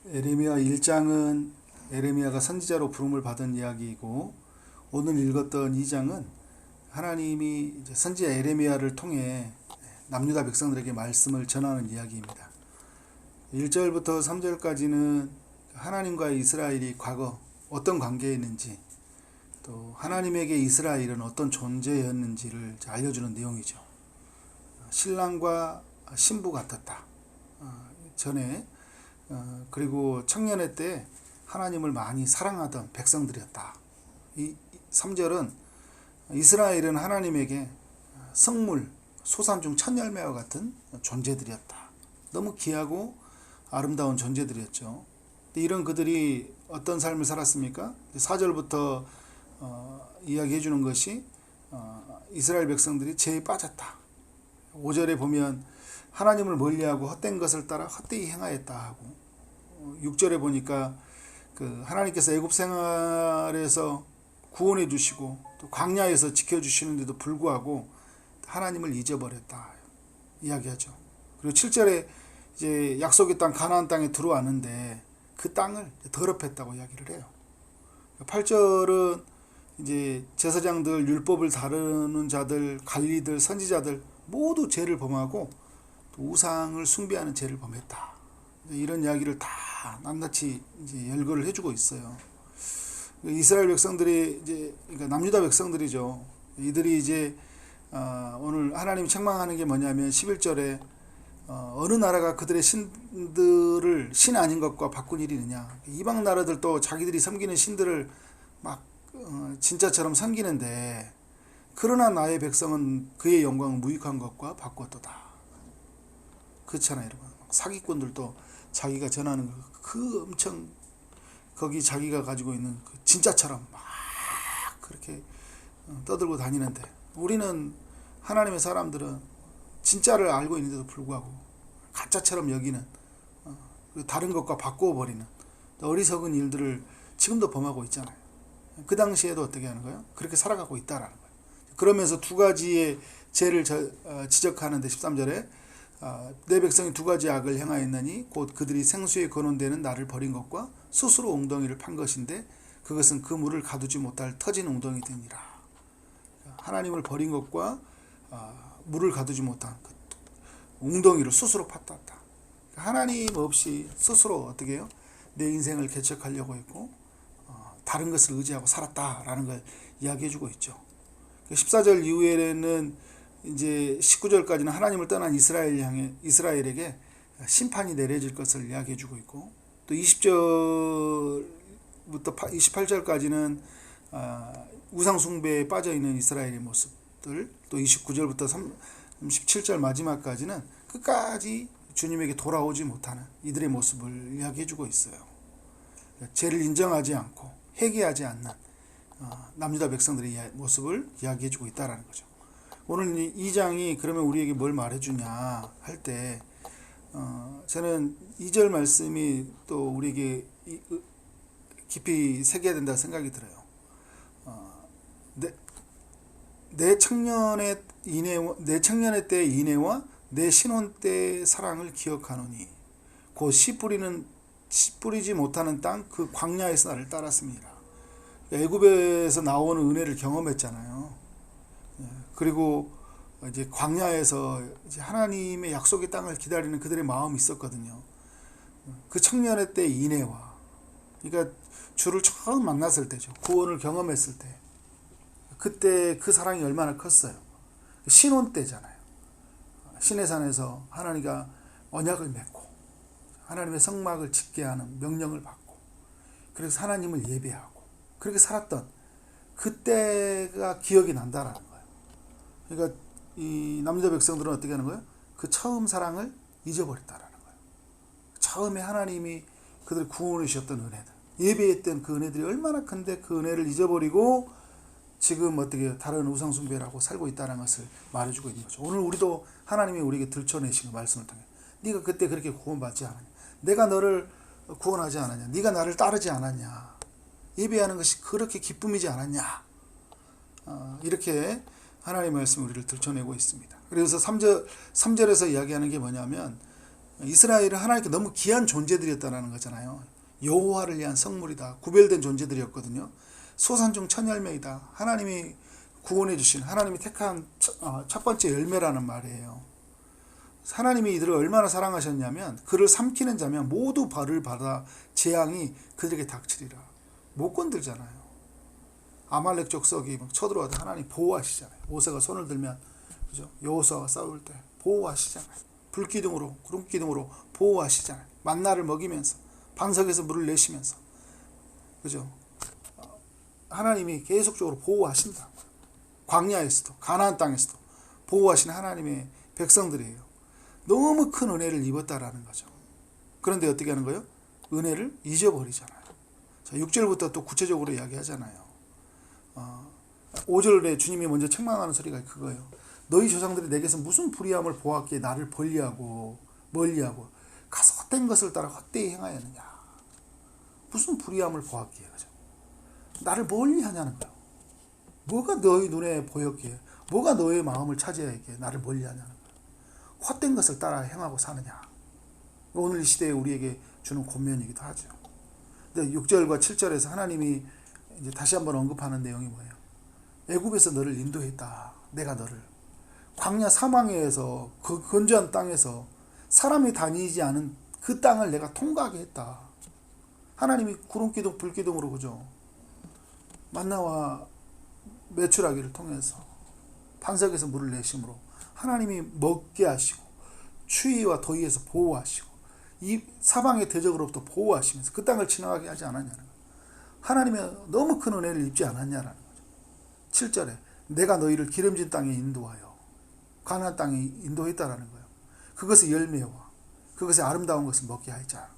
에레미야 1장은 에레미야가 선지자로 부름을 받은 이야기이고, 오늘 읽었던 2장은 하나님이 이제 선지자 에레미야를 통해 남유다 백성들에게 말씀을 전하는 이야기입니다. 1절부터 3절까지는 하나님과 이스라엘이 과거 어떤 관계였는지, 또 하나님에게 이스라엘은 어떤 존재였는지를 알려주는 내용이죠. 신랑과 신부 같았다. 전에 그리고 청년의 때 하나님을 많이 사랑하던 백성들이었다. 이 3절은 이스라엘은 하나님에게 성물, 소산 중 첫 열매와 같은 존재들이었다. 너무 귀하고 아름다운 존재들이었죠. 이런 그들이 어떤 삶을 살았습니까? 4절부터 이야기해 주는 것이 이스라엘 백성들이 죄에 빠졌다. 5절에 보면 하나님을 멀리하고 헛된 것을 따라 헛되이 행하였다 하고, 6절에 보니까 그 하나님께서 애굽 생활에서 구원해 주시고 또 광야에서 지켜 주시는데도 불구하고 하나님을 잊어버렸다 이야기하죠. 그리고 7절에 이제 약속의 땅 가나안 땅에 들어왔는데 그 땅을 더럽혔다고 이야기를 해요. 8절은 이제 제사장들, 율법을 다루는 자들, 관리들, 선지자들 모두 죄를 범하고 또 우상을 숭배하는 죄를 범했다. 이런 이야기를 다 낱낱이 이제 열거를 해주고 있어요. 이스라엘 백성들이 이제 그러니까 남유다 백성들이죠. 이들이 이제 오늘 하나님이 책망하는 게 뭐냐면 11절에 어느 나라가 그들의 신들을 신 아닌 것과 바꾼 일이 있느냐. 이방 나라들도 자기들이 섬기는 신들을 막 진짜처럼 섬기는데, 그러나 나의 백성은 그의 영광을 무익한 것과 바꿨도다. 그렇잖아요, 여러분. 사기꾼들도 자기가 전하는 그 엄청 거기 자기가 가지고 있는 그 진짜처럼 막 그렇게 떠들고 다니는데, 우리는 하나님의 사람들은 진짜를 알고 있는데도 불구하고 가짜처럼 여기는 다른 것과 바꾸어 버리는 어리석은 일들을 지금도 범하고 있잖아요. 그 당시에도 어떻게 하는 거예요? 그렇게 살아가고 있다라는 거예요. 그러면서 두 가지의 죄를 지적하는데 13절에 내 백성이 두 가지 악을 행하였느니 곧 그들이 생수에 거론되는 나를 버린 것과 스스로 웅덩이를 판 것인데 그것은 그 물을 가두지 못할 터진 웅덩이 되니라. 하나님을 버린 것과 물을 가두지 못한 그 웅덩이를 스스로 팠다. 하나님 없이 스스로 어떻게 해요? 내 인생을 개척하려고 했고 다른 것을 의지하고 살았다라는 걸 이야기해주고 있죠. 14절 이후에는 이제 19절까지는 하나님을 떠난 이스라엘에게 심판이 내려질 것을 이야기해주고 있고, 또 20절부터 28절까지는 우상 숭배에 빠져 있는 이스라엘의 모습들, 또 29절부터 37절 마지막까지는 끝까지 주님에게 돌아오지 못하는 이들의 모습을 이야기해주고 있어요. 죄를 인정하지 않고 회개하지 않는 남유다 백성들의 모습을 이야기해주고 있다는 거죠. 오늘 이 장이 그러면 우리에게 뭘 말해주냐 할 때 저는 2절 말씀이 또 우리에게 깊이 새겨야 된다 생각이 들어요. 내 청년의 때의 인애와 내 신혼 때의 사랑을 기억하노니 곧 씨 뿌리지 못하는 땅 그 광야에서 나를 따랐습니다. 애굽에서 나오는 은혜를 경험했잖아요. 그리고 이제 광야에서 이제 하나님의 약속의 땅을 기다리는 그들의 마음이 있었거든요. 그 청년의 때 인애와, 그러니까 주를 처음 만났을 때죠. 구원을 경험했을 때, 그때 그 사랑이 얼마나 컸어요. 신혼 때잖아요. 시내산에서 하나님과 언약을 맺고 하나님의 성막을 짓게 하는 명령을 받고, 그래서 하나님을 예배하고 그렇게 살았던 그때가 기억이 난다라는 거예요. 그러니까 이 남유다 백성들은 어떻게 하는 거예요? 그 처음 사랑을 잊어버렸다라는 거예요. 처음에 하나님이 그들을 구원해 주셨던 은혜들, 예배했던 그 은혜들이 얼마나 큰데 그 은혜를 잊어버리고 지금 어떻게 다른 우상 숭배라고 살고 있다는 것을 말해주고 있는 거죠. 오늘 우리도 하나님이 우리에게 들춰내신 말씀을 통해 네가 그때 그렇게 구원받지 않았냐, 내가 너를 구원하지 않았냐, 네가 나를 따르지 않았냐, 예배하는 것이 그렇게 기쁨이지 않았냐, 이렇게 하나님의 말씀이 우리를 들춰내고 있습니다. 그래서 3절에서 이야기하는 게 뭐냐면 이스라엘은 하나님께 너무 귀한 존재들이었다는 거잖아요. 여호와를 위한 성물이다. 구별된 존재들이었거든요. 소산 중 첫 열매이다. 하나님이 구원해 주신, 하나님이 택한 첫 번째 열매라는 말이에요. 하나님이 이들을 얼마나 사랑하셨냐면 그를 삼키는 자면 모두 벌을 받아 재앙이 그들에게 닥치리라. 못 건들잖아요. 아말렉 족속이 막 쳐들어와도 하나님 보호하시잖아요. 모세가 손을 들면, 그죠? 여호수아가 싸울 때 보호하시잖아요. 불기둥으로, 구름기둥으로 보호하시잖아요. 만나를 먹이면서, 반석에서 물을 내시면서, 그죠? 하나님이 계속적으로 보호하신다. 광야에서도, 가나안 땅에서도 보호하신 하나님의 백성들이에요. 너무 큰 은혜를 입었다라는 거죠. 그런데 어떻게 하는 거예요? 은혜를 잊어버리잖아요. 자, 6절부터 또 구체적으로 이야기하잖아요. 5절에 주님이 먼저 책망하는 소리가 그거예요. 너희 조상들이 내게서 무슨 불의함을 보았기에 나를 멀리하고 가서 헛된 것을 따라 헛되이 행하였느냐. 무슨 불의함을 보았기에, 그죠? 나를 멀리하냐는 거예요. 뭐가 너희 눈에 보였기에, 뭐가 너의 마음을 차지하기에 나를 멀리하냐는 거예요. 헛된 것을 따라 행하고 사느냐. 오늘 이 시대에 우리에게 주는 권면이기도 하죠. 근데 6절과 7절에서 하나님이 이제 다시 한번 언급하는 내용이 뭐예요? 애굽에서 너를 인도했다. 내가 너를 광야 사망에서 그 건조한 땅에서 사람이 다니지 않은 그 땅을 내가 통과하게 했다. 하나님이 구름기둥 불기둥으로, 그죠? 만나와 메추라기를 통해서 반석에서 물을 내심으로 하나님이 먹게 하시고 추위와 더위에서 보호하시고 이 사방의 대적으로부터 보호하시면서 그 땅을 지나가게 하지 않았냐는 거예요. 하나님의 너무 큰 은혜를 입지 않았냐라는 거죠. 7절에 내가 너희를 기름진 땅에 인도하여 가나안 땅에 인도했다라는 거예요. 그것의 열매와 그것의 아름다운 것을 먹게 하였다.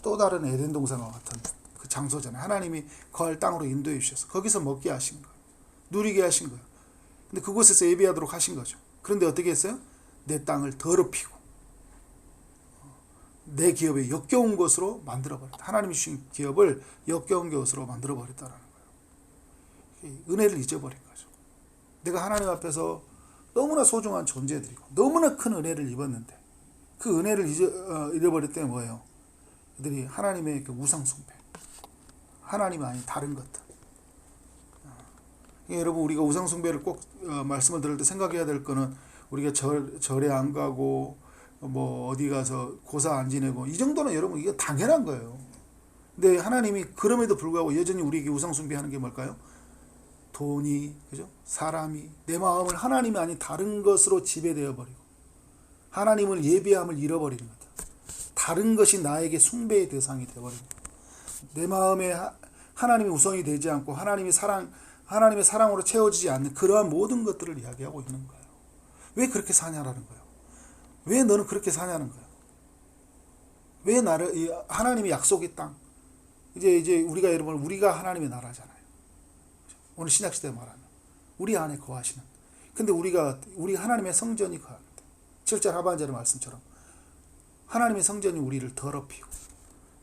또 다른 에덴 동산과 같은 그 장소잖아요. 하나님이 거할 땅으로 인도해 주셔서 거기서 먹게 하신 거예요. 누리게 하신 거예요. 근데 그곳에서 예배하도록 하신 거죠. 그런데 어떻게 했어요? 내 땅을 더럽히고 내 기업에 역겨운 것으로 만들어버렸다. 하나님이 주신 기업을 역겨운 것으로 만들어버렸다는 거예요. 은혜를 잊어버린 거죠. 내가 하나님 앞에서 너무나 소중한 존재들이고 너무나 큰 은혜를 입었는데 그 은혜를 잃어버릴 때 뭐예요? 그들이 하나님의 그 우상 숭배, 하나님 아닌 다른 것들. 여러분, 우리가 우상 숭배를 꼭 말씀을 들을 때 생각해야 될 거는 우리가 절에 안 가고 뭐 어디 가서 고사 안 지내고 이 정도는 여러분 이게 당연한 거예요. 근데 하나님이 그럼에도 불구하고 여전히 우리에게 우상 숭배하는 게 뭘까요? 돈이, 그죠? 사람이, 내 마음을 하나님이 아닌 다른 것으로 지배되어 버리고 하나님을 예배함을 잃어버리는 거다. 다른 것이 나에게 숭배의 대상이 되어버리는 거다. 내 마음에 하나님이 우선이 되지 않고 하나님의 사랑으로 채워지지 않는 그러한 모든 것들을 이야기하고 있는 거예요. 왜 그렇게 사냐라는 거예요. 왜 너는 그렇게 사냐는 거예요. 왜 하나님의 약속의 땅, 이제 우리가 여러분 우리가 하나님의 나라잖아요. 오늘 신약시대에 말하는 우리 안에 거하시는. 근데 우리 하나님의 성전이 거합니다. 7절 하반절의 말씀처럼 하나님의 성전이 우리를 더럽히고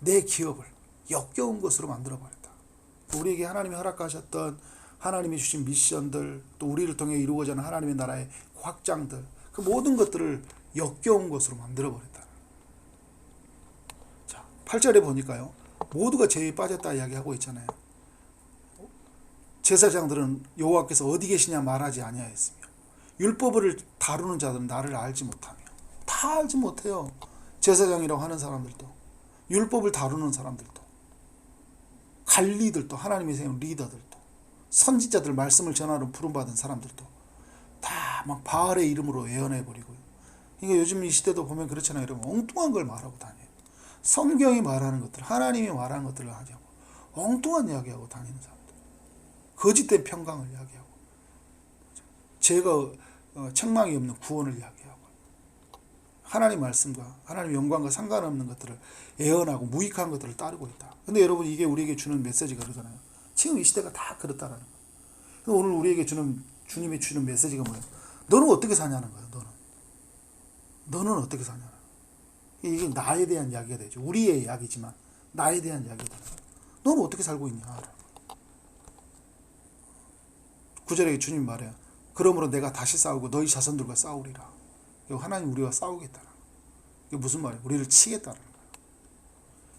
내 기업을 역겨운 것으로 만들어버렸다. 우리에게 하나님이 허락하셨던 하나님이 주신 미션들, 또 우리를 통해 이루어져 가는 하나님의 나라의 확장들, 그 모든 것들을 역겨운 것으로 만들어버렸다. 자, 8절에 보니까요, 모두가 죄에 빠졌다 이야기하고 있잖아요. 제사장들은 여호와께서 어디 계시냐 말하지 아니하였으며 율법을 다루는 자들은 나를 알지 못하며. 다 알지 못해요. 제사장이라고 하는 사람들도, 율법을 다루는 사람들도, 관리들도, 하나님이 세운 리더들도, 선지자들 말씀을 전하러 부름받은 사람들도 다 막 바알의 이름으로 예언해버리고요. 그러니까 요즘 이 시대도 보면 그렇잖아요. 여러분, 엉뚱한 걸 말하고 다녀요. 성경이 말하는 것들, 하나님이 말하는 것들을 하냐고 엉뚱한 이야기하고 다니는 사람들, 거짓된 평강을 이야기하고, 죄가 책망이 없는 구원을 이야기하고, 하나님 말씀과 하나님 영광과 상관없는 것들을 예언하고 무익한 것들을 따르고 있다. 근데 여러분, 이게 우리에게 주는 메시지가 그러잖아요. 지금 이 시대가 다 그렇다라는 거예요. 오늘 우리에게 주님이 주는 메시지가 뭐예요? 너는 어떻게 사냐는 거예요. 너는 어떻게 사냐는 거예요. 이게 나에 대한 이야기가 되죠. 우리의 이야기지만 나에 대한 이야기가 되는 거예요. 너는 어떻게 살고 있냐. 9절에 주님이 말해요. 그러므로 내가 다시 싸우고 너희 자손들과 싸우리라. 하나님 우리와 싸우겠다는 거예요. 이게 무슨 말이에요? 우리를 치겠다는 거예요.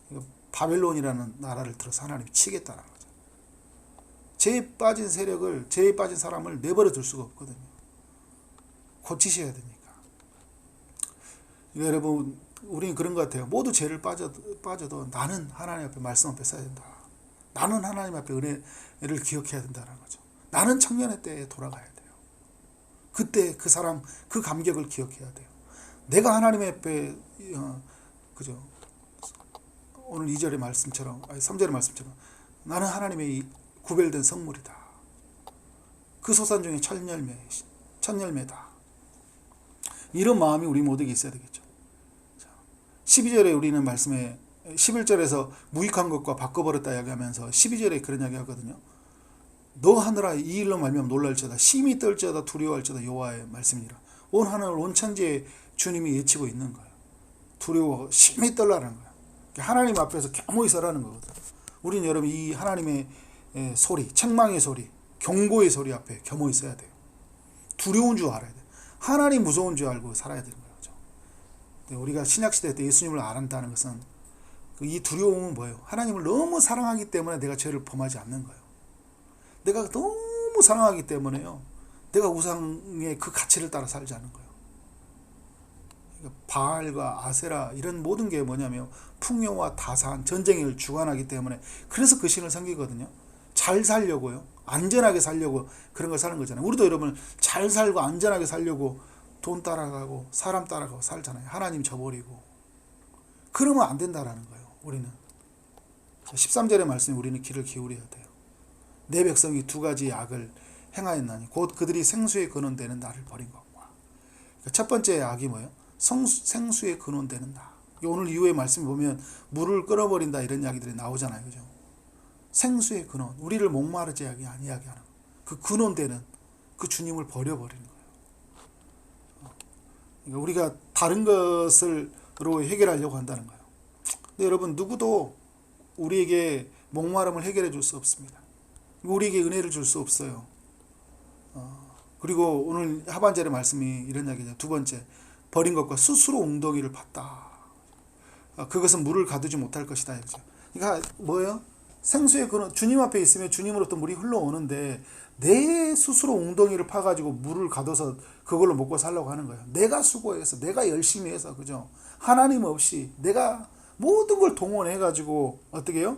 그러니까 바벨론이라는 나라를 들어서 하나님이 치겠다는 거죠. 죄에 빠진 세력을, 죄에 빠진 사람을 내버려 둘 수가 없거든요. 고치셔야 되니까. 그러니까 여러분, 우리는 그런 것 같아요. 모두 죄를 빠져도 나는 하나님 앞에 말씀 앞에 서야 된다. 나는 하나님 앞에 은혜를 기억해야 된다는 거죠. 나는 청년의 때에 돌아가야 돼요. 그때 그 사람, 그 감격을 기억해야 돼요. 내가 하나님 앞에, 그죠? 오늘 2절의 말씀처럼, 아니 3절의 말씀처럼, 나는 하나님의 구별된 성물이다. 그 소산 중에 첫 열매다. 이런 마음이 우리 모두에게 있어야 되겠죠. 12절에 우리는 말씀에 11절에서 무익한 것과 바꿔버렸다 이야기하면서 12절에 그런 이야기 하거든요. 너 하늘아 이 일로 말미암아 놀랄지어다. 심히 떨지어다 두려워할지어다. 여호와의 말씀이라. 온 하늘 온 천지에 주님이 외치고 있는 거예요. 두려워 심히 떨라는 거예요. 하나님 앞에서 겸허히 서라는 거거든요. 우리는 여러분 이 하나님의 소리, 책망의 소리, 경고의 소리 앞에 겸허히 서야 돼요. 두려운 줄 알아야 돼요. 하나님 무서운 줄 알고 살아야 되는 거죠. 우리가 신약시대 때 예수님을 알았다는 것은 이 두려움은 뭐예요? 하나님을 너무 사랑하기 때문에 내가 죄를 범하지 않는 거예요. 내가 너무 사랑하기 때문에요. 내가 우상의 그 가치를 따라 살지 않는 거예요. 그러니까 바알과 아세라 이런 모든 게 뭐냐면 풍요와 다산, 전쟁을 주관하기 때문에 그래서 그 신을 섬기거든요. 잘 살려고요. 안전하게 살려고 그런 걸 사는 거잖아요. 우리도 여러분 잘 살고 안전하게 살려고 돈 따라가고 사람 따라가고 살잖아요. 하나님 저버리고. 그러면 안 된다라는 거예요. 우리는 13절의 말씀에 우리는 귀를 기울여야 돼요. 내 백성이 두 가지 악을 행하였나니 곧 그들이 생수의 근원되는 나를 버린 것과. 그러니까 첫 번째 악이 뭐예요? 생수의 근원되는 나. 오늘 이후의 말씀 보면 물을 끊어버린다 이런 이야기들이 나오잖아요. 그죠? 생수의 근원, 우리를 목마르지 아니하게 하는 그 근원되는 그 주님을 버려버리는 거예요. 그러니까 우리가 다른 것으로 해결하려고 한다는 거예요. 근데 여러분 누구도 우리에게 목마름을 해결해 줄 수 없습니다. 우리에게 은혜를 줄 수 없어요. 그리고 오늘 하반절의 말씀이 이런 이야기죠. 두 번째, 버린 것과 스스로 웅덩이를 팠다. 그것은 물을 가두지 못할 것이다. 그러니까 뭐예요? 생수의 근원, 주님 앞에 있으면 주님으로부터 물이 흘러오는데 내 스스로 웅덩이를 파가지고 물을 가둬서 그걸로 먹고 살려고 하는 거예요. 내가 수고해서, 내가 열심히 해서, 그죠? 하나님 없이 내가 모든 걸 동원해가지고 어떻게 해요?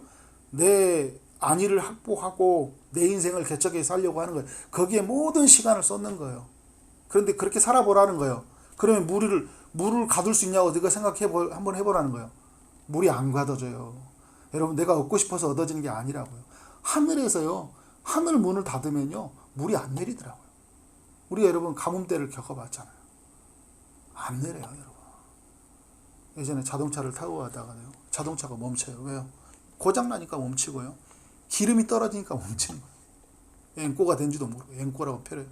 내 안위를 확보하고 내 인생을 개척해 살려고 하는 거예요. 거기에 모든 시간을 쏟는 거예요. 그런데 그렇게 살아보라는 거예요. 그러면 물을 가둘 수 있냐고 네가 한번 해보라는 거예요. 물이 안 가둬져요. 여러분 내가 얻고 싶어서 얻어지는 게 아니라고요. 하늘에서요. 하늘 문을 닫으면요. 물이 안 내리더라고요. 우리가 여러분 가뭄때를 겪어봤잖아요. 안 내려요. 여러분. 예전에 자동차를 타고 가다가요. 자동차가 멈춰요. 왜요? 고장나니까 멈추고요. 기름이 떨어지니까 멈추는 거예요. 앵꼬가 된지도 모르고 앵꼬라고 표현해요.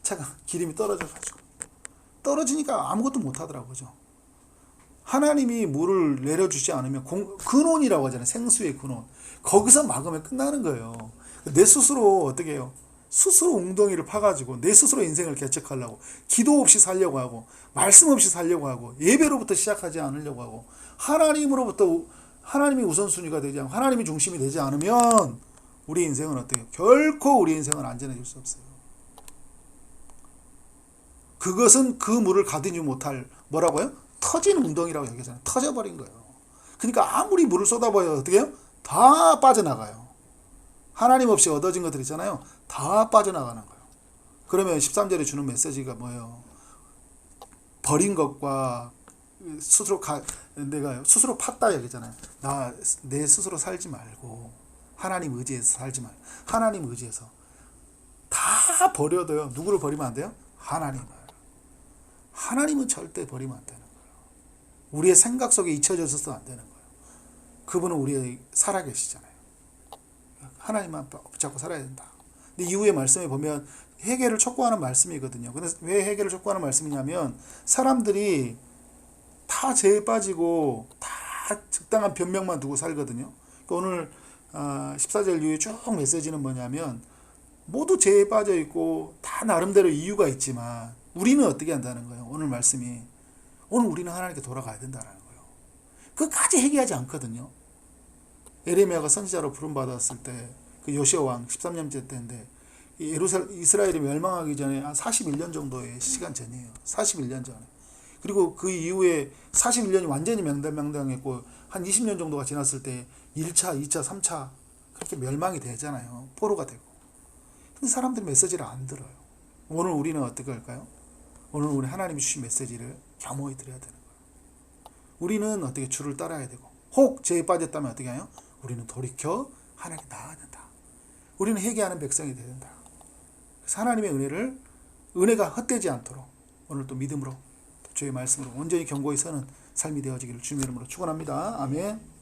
차가 기름이 떨어져가지고 떨어지니까 아무것도 못하더라고요. 그죠? 하나님이 물을 내려주지 않으면 근원이라고 하잖아요. 생수의 근원. 거기서 막으면 끝나는 거예요. 내 스스로 어떻게 해요? 스스로 웅덩이를 파가지고 내 스스로 인생을 개척하려고 기도 없이 살려고 하고 말씀 없이 살려고 하고 예배로부터 시작하지 않으려고 하고 하나님이 우선순위가 되지 않고 하나님이 중심이 되지 않으면 우리 인생은 어때요? 결코 우리 인생은 안전해질 수 없어요. 그것은 그 물을 가두지 못할 뭐라고요? 터진 웅덩이라고 얘기하잖아요. 터져버린 거예요. 그러니까 아무리 물을 쏟아봐야 어떻게 해요? 다 빠져나가요. 하나님 없이 얻어진 것들 있잖아요. 다 빠져나가는 거예요. 그러면 13절에 주는 메시지가 뭐예요? 버린 것과 내가 스스로 팠다 얘기잖아요. 내 스스로 살지 말고 하나님 의지해서 살지 말고 하나님 의지해서 다 버려도요. 누구를 버리면 안 돼요? 하나님을. 하나님은 절대 버리면 안 되는 거예요. 우리의 생각 속에 잊혀져서도 안 되는 거예요. 그분은 우리의 살아계시잖아요. 하나님만 붙잡고 살아야 된다. 근데 이후의 말씀에 보면 회개를 촉구하는 말씀이거든요. 근데 왜 회개를 촉구하는 말씀이냐면 사람들이 다 죄에 빠지고 다 적당한 변명만 두고 살거든요. 그러니까 오늘 14절 이후에 쭉 메시지는 뭐냐면 모두 죄에 빠져 있고 다 나름대로 이유가 있지만 우리는 어떻게 한다는 거예요. 오늘 말씀이 오늘 우리는 하나님께 돌아가야 된다는 거예요. 그까지 회개하지 않거든요. 에레미야가 선지자로 부름받았을 때 그 요시야 왕 13년째 때인데 이스라엘이 멸망하기 전에 한 41년 정도의 시간 전이에요. 41년 전에. 그리고 그 이후에 41년이 완전히 명당했고 한 20년 정도가 지났을 때 1차, 2차, 3차 그렇게 멸망이 되잖아요. 포로가 되고. 근데 사람들이 메시지를 안 들어요. 오늘 우리는 어떻게 할까요? 오늘 우리 하나님이 주신 메시지를 겸허히 드려야 되는 거예요. 우리는 어떻게 주를 따라야 되고 혹 죄에 빠졌다면 어떻게 해요? 우리는 돌이켜 하나님께 나아야 된다. 우리는 회개하는 백성이 되야 된다. 그래서 하나님의 은혜가 헛되지 않도록 오늘 또 믿음으로 주의 말씀으로 온전히 경고히 서는 삶이 되어지기를 주님의 이름으로 축원합니다. 아멘.